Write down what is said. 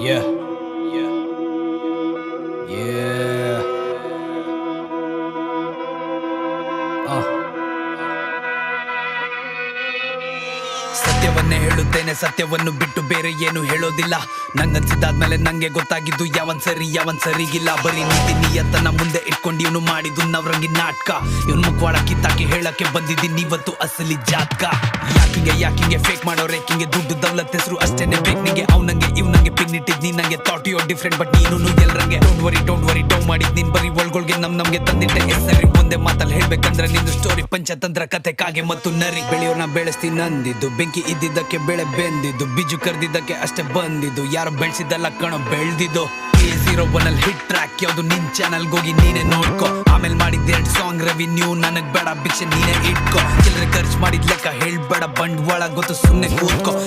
Yeah, yeah, yeah. ಸತ್ಯವನ್ನೇ ಹೇಳುತ್ತೇನೆ, ಸತ್ಯವನ್ನು ಬಿಟ್ಟು ಬೇರೆ ಏನು ಹೇಳೋದಿಲ್ಲ. ನಂಗನ್ಸಿದ್ದಾದ್ಮೇಲೆ ನಂಗೆ ಗೊತ್ತಾಗಿದ್ದು ಯಾವನ್ ಸರಿ ಯಾವನ್ ಸರಿಗಿಲ್ಲ. ಬರೀ ನೀತಿ ನಿಯತ್ತನ ಮುಂದೆ ಇಟ್ಕೊಂಡು ಇವನು ಮಾಡಿದ್ದು ನವರಂಗಿ ನಾಟಕ. ಇವನ್ ಮುಖವಾಡ ಕಿತ್ತಾಕಿ ಹೇಳಕ್ಕೆ ಬಂದಿದ್ದೀನಿ ಇವತ್ತು ಅಸಲಿ ಜಾತಕ. ಯಾಕಿಂಗೆ ಫೇಕ್ ಮಾಡೋ ರೇಕಿಂಗೆ ದುಡ್ಡು ದೌಲತ್ ಹೆಸರು ಅಷ್ಟೇನೆ ಬೇಕು ನಿಂಗೆ. ಅವ್ನಂಗೆ ಇವ್ನಂಗೆ ಪಿನ್ ಇಟ್ಟಿದ್ ನೀ ನಂಗೆ ಥಾಟ್ ಯೋ ಡಿಫ್ರೆಂಟ್ ಬಟ್ ನೀನು ಎಲ್ರಂಗೆ. ಡೋಂಟ್ ವರಿ ಡೌ ಮಾಡಿದ್ ನೀನ್ ಬರೀ ಒಳ್ಗೊಳ್ಗೆ ನಮ್ಗೆ ತಂದಿಟ್ಟೆ ಸರಿ. ಒಂದೇ ಮಾತಲ್ಲಿ ಹೇಳ್ಬೇಕಂದ್ರೆ ನಿಂದು ಸ್ಟೋರಿ ಪಂಚತಂತ್ರ ಕತೆ ಕಾಗೆ ಮತ್ತು ನರಿ. ಬೆಳೆಯೋರ್ನ ಬೆಳೆಸ್ತೀನಿ ಅಂದಿದ್ದು, ಬೆಂಕಿ ಇದ್ದಿದ್ದಕ್ಕೆ ಬೆಳೆ ಬೆಂದಿದ್ದು, ಬಿಜು ಕರ್ದಿದ್ದಕ್ಕೆ ಅಷ್ಟೇ ಬಂದಿದ್ದು, ಯಾರು ಬೆಳೆಸಿದ್ದಲ್ಲ ಕಣೋ ಬೆಳ್ದಿದ್ದು. K01 ಹಿಟ್ ಟ್ರ್ಯಾಕ್ ಯಾವ್ದು ನಿನ್ ಚಾನಲ್ಗೆ ಹೋಗಿ ನೀನೆ ನೋಡ್ಕೊ. ಆಮೇಲೆ ಮಾಡಿದ್ 2 ಸಾಂಗ್ ರೆವಿನ್ಯೂ ನನಗ್ ಬೇಡ, ಭಿಕ್ಷೆ ನೀನೆ ಇಟ್ಕೊ. ಚಿಲ್ಲರೆ ಖರ್ಚು ಮಾಡಿದ್ ಲೆಕ್ಕ ಹೇಳ್ಬೇಡ, ಬಂಡವಾಳ ಗೊತ್ತು ಸುಮ್ನೆ ಕೂತ್ಕೊ.